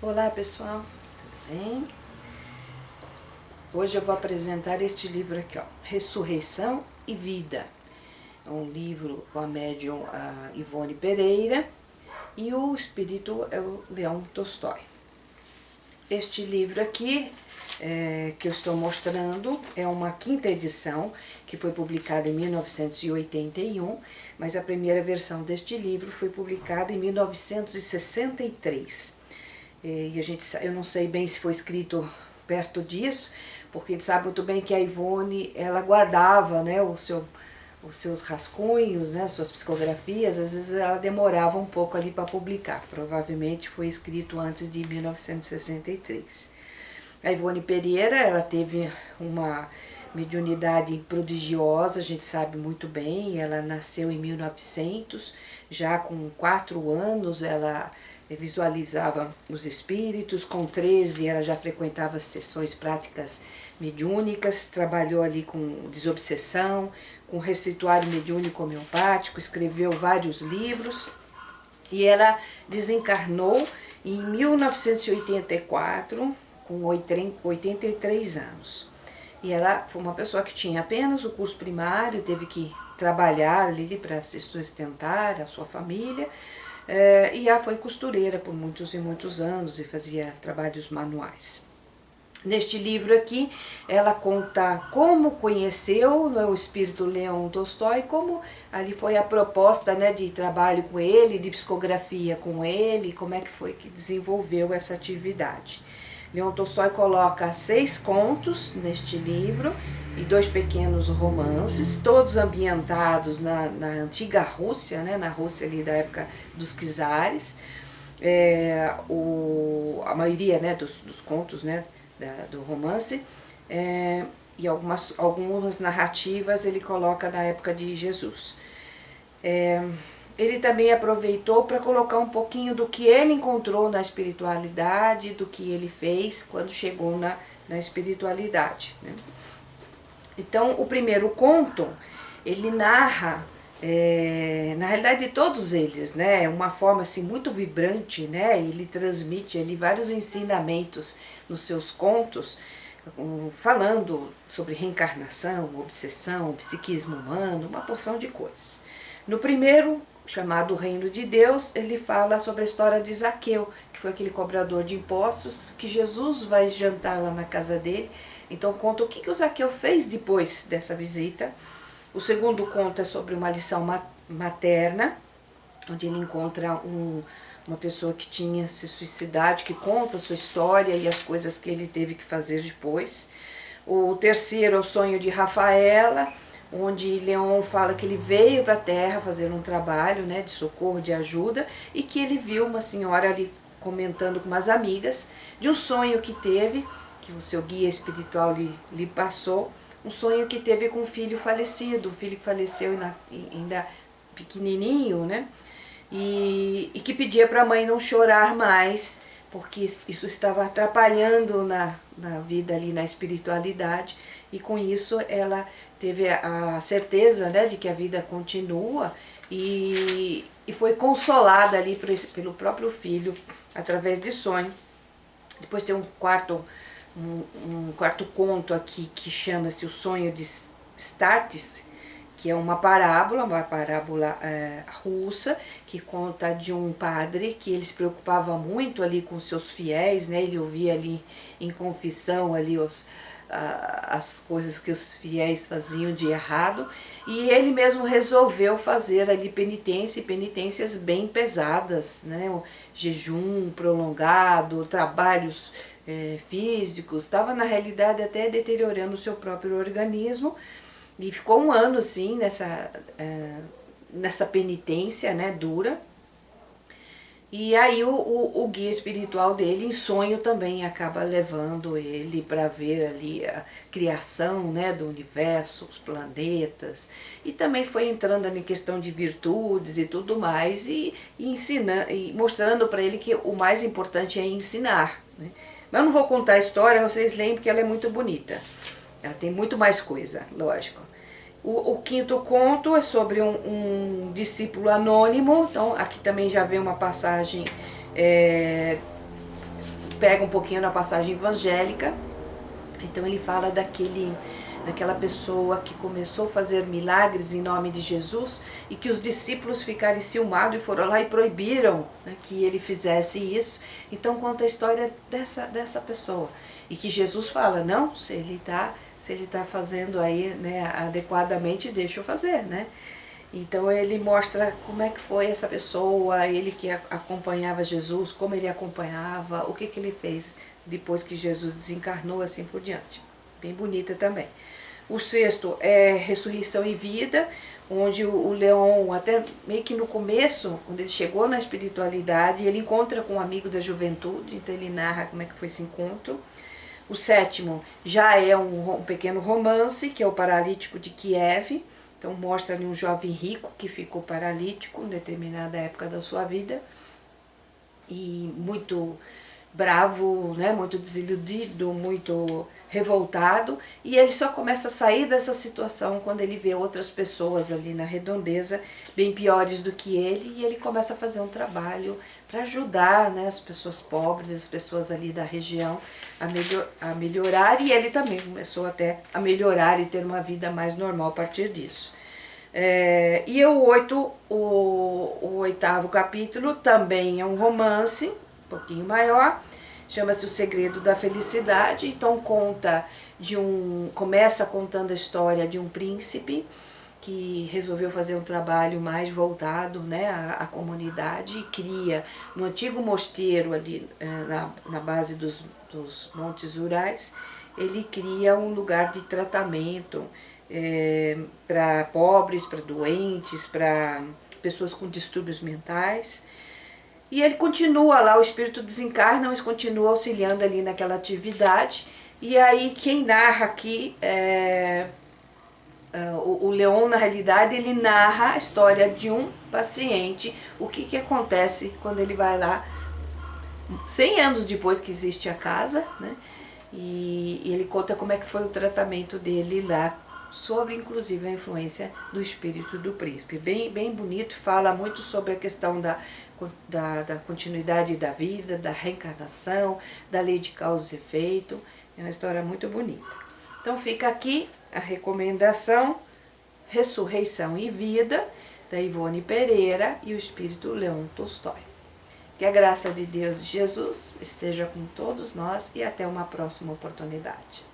Olá pessoal, tudo bem? Hoje eu vou apresentar este livro aqui, ó, Ressurreição e Vida. É um livro com a médium Ivone Pereira e o espírito é o Leão Tolstói. Este livro aqui que eu estou mostrando é uma quinta edição que foi publicada em 1981, mas a primeira versão deste livro foi publicada em 1963. E eu não sei bem se foi escrito perto disso, porque a gente sabe muito bem que a Ivone, ela guardava, né, os seus rascunhos, né, suas psicografias, às vezes ela demorava um pouco ali para publicar. Provavelmente foi escrito antes de 1963. A Ivone Pereira, ela teve uma mediunidade prodigiosa, a gente sabe muito bem, ela nasceu em 1900, já com 4 anos ela visualizava os espíritos, com 13 ela já frequentava sessões práticas mediúnicas, trabalhou ali com desobsessão, com receituário mediúnico homeopático, escreveu vários livros e ela desencarnou em 1984, com 83 anos. E ela foi uma pessoa que tinha apenas o curso primário, teve que trabalhar ali para se sustentar, a sua família, e ela foi costureira por muitos e muitos anos e fazia trabalhos manuais. Neste livro aqui, ela conta como conheceu o espírito Leão Tolstói, como ali foi a proposta, né, de trabalho com ele, de psicografia com ele, como é que foi que desenvolveu essa atividade. Leão Tolstói coloca 6 contos neste livro e 2 pequenos romances, todos ambientados na antiga Rússia, né, na Rússia ali da época dos czares. A maioria, né, dos contos, né, do romance, e algumas narrativas ele coloca na época de Jesus. Ele também aproveitou para colocar um pouquinho do que ele encontrou na espiritualidade, do que ele fez quando chegou na espiritualidade, né? Então, o primeiro conto, ele narra, na realidade todos eles, né, uma forma assim muito vibrante, né, ele transmite ali vários ensinamentos nos seus contos, falando sobre reencarnação, obsessão, psiquismo humano, uma porção de coisas. No primeiro, chamado Reino de Deus, ele fala sobre a história de Zaqueu, que foi aquele cobrador de impostos, que Jesus vai jantar lá na casa dele. Então conta o que o Zaqueu fez depois dessa visita. O segundo conto é sobre uma lição materna, onde ele encontra uma pessoa que tinha se suicidado, que conta a sua história e as coisas que ele teve que fazer depois. O terceiro é o sonho de Rafaela, onde Leon fala que ele veio para a Terra fazer um trabalho, né, de socorro, de ajuda, e que ele viu uma senhora ali comentando com umas amigas de um sonho que teve, que o seu guia espiritual lhe passou, um sonho que teve com um filho falecido, um filho que faleceu ainda pequenininho, né, e que pedia para a mãe não chorar mais, porque isso estava atrapalhando na vida ali, na espiritualidade, e com isso ela teve a certeza, né, de que a vida continua e foi consolada ali pelo próprio filho através de sonho. Depois tem um quarto conto aqui que chama-se O Sonho de Startis, que é uma parábola russa, que conta de um padre que ele se preocupava muito ali com seus fiéis, né? Ele ouvia ali em confissão ali as coisas que os fiéis faziam de errado, e ele mesmo resolveu fazer ali penitências bem pesadas, né? O jejum prolongado, trabalhos físicos, estava na realidade até deteriorando o seu próprio organismo, e ficou um ano assim nessa penitência, né, dura. E aí o guia espiritual dele, em sonho, também acaba levando ele para ver ali a criação, né, do universo, os planetas, e também foi entrando em questão de virtudes e tudo mais, e ensinando, e mostrando para ele que o mais importante é ensinar, né? Mas eu não vou contar a história, vocês leem porque ela é muito bonita. Ela tem muito mais coisa, lógico. O quinto conto é sobre um discípulo anônimo, então aqui também já vem uma passagem pega um pouquinho na passagem evangélica. Então ele fala daquela pessoa que começou a fazer milagres em nome de Jesus e que os discípulos ficaram enciumados e foram lá e proibiram, né, que ele fizesse isso. Então conta a história dessa pessoa. E que Jesus fala, não, se ele tá fazendo aí, né, adequadamente, deixa eu fazer, né? Então ele mostra como é que foi essa pessoa, ele que acompanhava Jesus, como ele acompanhava, o que ele fez depois que Jesus desencarnou, assim por diante. Bem bonita também. O sexto é Ressurreição e Vida, onde o Leon, até meio que no começo, quando ele chegou na espiritualidade, ele encontra com um amigo da juventude, então ele narra como é que foi esse encontro. O sétimo já é um pequeno romance, que é o Paralítico de Kiev. Então mostra ali um jovem rico que ficou paralítico em determinada época da sua vida. E muito bravo, né, muito desiludido, muito revoltado. E ele só começa a sair dessa situação quando ele vê outras pessoas ali na redondeza, bem piores do que ele. E ele começa a fazer um trabalho para ajudar, né, as pessoas pobres, as pessoas ali da região a melhorar, e ele também começou até a melhorar e ter uma vida mais normal a partir disso. E o oitavo capítulo também é um romance, um pouquinho maior, chama-se O Segredo da Felicidade. Então começa contando a história de um príncipe que resolveu fazer um trabalho mais voltado, né, à comunidade, e cria no antigo mosteiro ali na base dos Montes Urais, ele cria um lugar de tratamento para pobres, para doentes, para pessoas com distúrbios mentais. E ele continua lá, o espírito desencarna, mas continua auxiliando ali naquela atividade. E aí quem narra aqui o Leon, na realidade, ele narra a história de um paciente, o que acontece quando ele vai lá 100 anos depois que existe a casa, né? E ele conta como é que foi o tratamento dele lá, sobre inclusive a influência do espírito do príncipe. Bem bonito, fala muito sobre a questão da continuidade da vida, da reencarnação, da lei de causa e efeito. É uma história muito bonita. Então fica aqui a recomendação, Ressurreição e Vida, da Ivone Pereira e o espírito Leon Tolstói. Que a graça de Deus e Jesus esteja com todos nós e até uma próxima oportunidade.